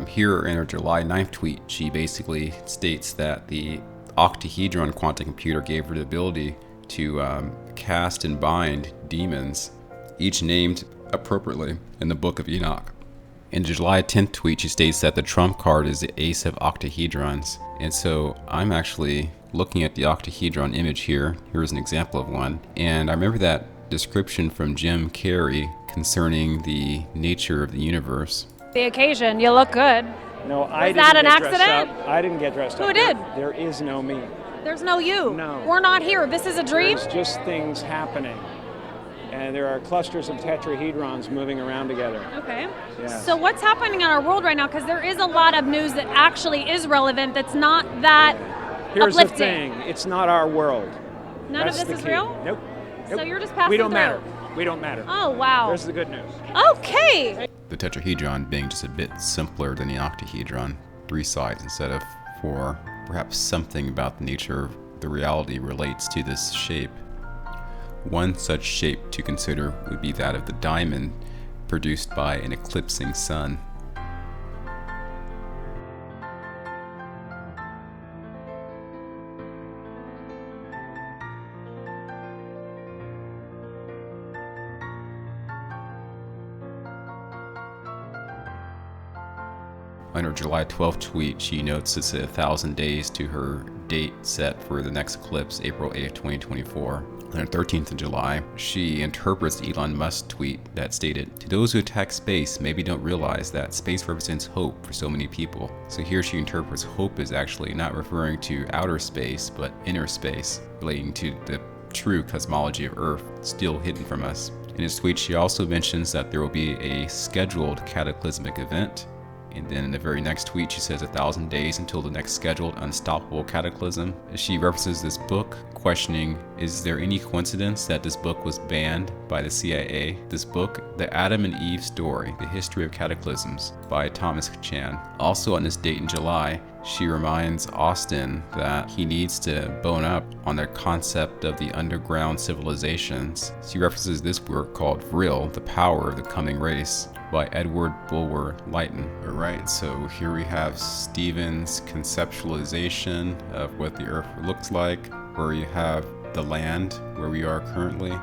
Here in her July 9th tweet, she basically states that the octahedron quantum computer gave her the ability to cast and bind demons, each named appropriately in the Book of Enoch. In the July 10th tweet, she states that the trump card is the ace of octahedrons. And so I'm actually looking at the octahedron image here. Here's an example of one. And I remember that description from Jim Carrey concerning the nature of the universe. The occasion, you look good. No, Was that an accident? I didn't get dressed up. Who did? There is no me. There's no you. No. We're not here. This is a dream? There's just things happening. And there are clusters of tetrahedrons moving around together. Okay. Yes. So what's happening in our world right now? Because there is a lot of news that actually is relevant that's not that Here's uplifting. the thing. It's not our world. None That's of this the is key. real? Nope. So you're just passing We don't through. matter. We don't matter. Oh, wow. There's the good news. Okay. The tetrahedron being just a bit simpler than the octahedron, 3 sides instead of 4. Perhaps something about the nature of the reality relates to this shape. One such shape to consider would be that of the diamond produced by an eclipsing sun. On her July 12th tweet, she notes it's 1,000 days to her date set for the next eclipse, April 8th, 2024. On the 13th of July, she interprets Elon Musk's tweet that stated, "To those who attack space, maybe don't realize that space represents hope for so many people." So here she interprets hope is actually not referring to outer space, but inner space, relating to the true cosmology of Earth, still hidden from us. In his tweet, she also mentions that there will be a scheduled cataclysmic event. And then in the very next tweet, she says 1,000 days until the next scheduled unstoppable cataclysm. She references this book, questioning, is there any coincidence that this book was banned by the CIA? This book, The Adam and Eve Story, The History of Cataclysms by Thomas Chan. Also on this date in July, she reminds Austin that he needs to bone up on the concept of the underground civilizations. She references this work called Vril, The Power of the Coming Race, by Edward Bulwer Lytton. Alright, so here we have Stephen's conceptualization of what the Earth looks like, where you have the land, where we are currently.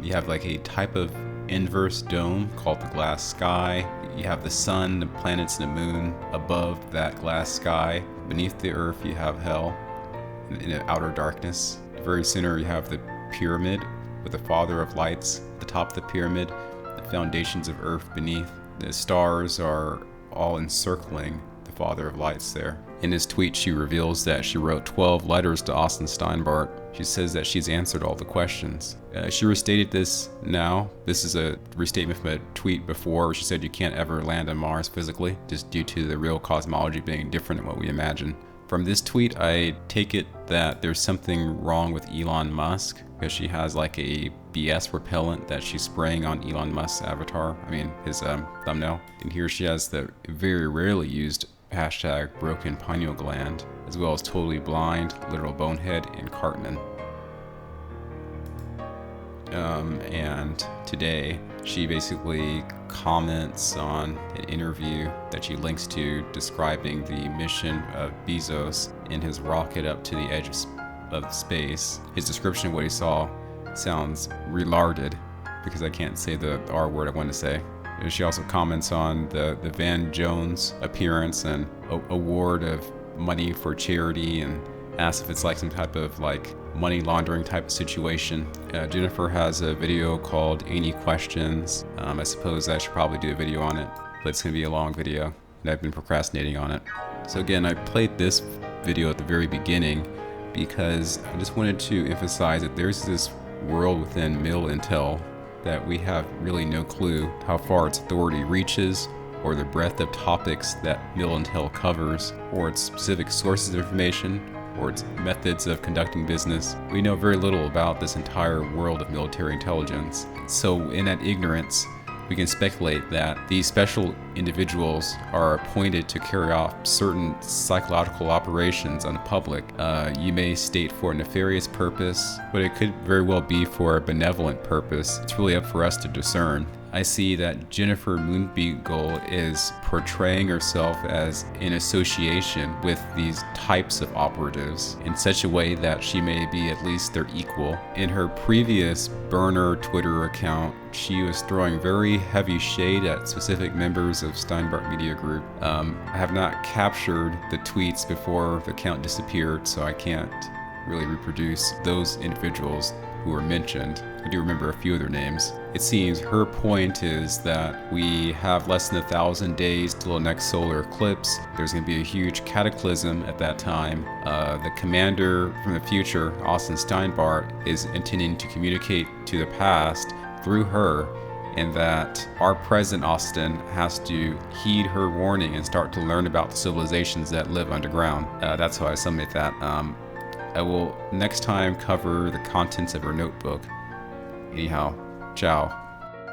You have like a type of inverse dome called the glass sky. You have the sun, the planets, and the moon above that glass sky. Beneath the Earth, you have hell in the outer darkness. The very center, you have the pyramid with the Father of Lights at the top of the pyramid. Foundations of Earth beneath. The stars are all encircling the Father of Lights there. In this tweet, she reveals that she wrote 12 letters to Austin Steinbart. She says that she's answered all the questions. She restated this now. This is a restatement from a tweet before where she said you can't ever land on Mars physically, just due to the real cosmology being different than what we imagine. From this tweet, I take it that there's something wrong with Elon Musk, because she has like a BS repellent that she's spraying on Elon Musk's avatar, his thumbnail. And here she has the very rarely used hashtag broken pineal gland, as well as totally blind, literal bonehead, and Cartman. And today, she basically comments on an interview that she links to describing the mission of Bezos in his rocket up to the edge of space. His description of what he saw sounds relarded, because I can't say the R word I wanted to say. She also comments on the Van Jones appearance and award of money for charity, and asks if it's like some type of like money laundering type of situation. Jennifer has a video called Any Questions. I suppose I should probably do a video on it, but it's gonna be a long video and I've been procrastinating on it. So again, I played this video at the very beginning because I just wanted to emphasize that there's this world within Mill Intel that we have really no clue how far its authority reaches, or the breadth of topics that Mill Intel covers, or its specific sources of information, or its methods of conducting business. We know very little about this entire world of military intelligence. So in that ignorance, we can speculate that these special individuals are appointed to carry out certain psychological operations on the public. You may state for a nefarious purpose, but it could very well be for a benevolent purpose. It's really up for us to discern. I see that Jennifer Moonbeagle is portraying herself as in association with these types of operatives in such a way that she may be at least their equal. In her previous burner Twitter account, she was throwing very heavy shade at specific members of Steinbart Media Group. I have not captured the tweets before the account disappeared, so I can't really reproduce those individuals who were mentioned. I do remember a few of their names. It seems her point is that we have less than 1,000 days till the next solar eclipse. There's going to be a huge cataclysm at that time. The commander from the future, Austin Steinbart, is intending to communicate to the past through her, and that our present Austin has to heed her warning and start to learn about the civilizations that live underground. That's how I summate that. I will next time cover the contents of her notebook. Anyhow, ciao.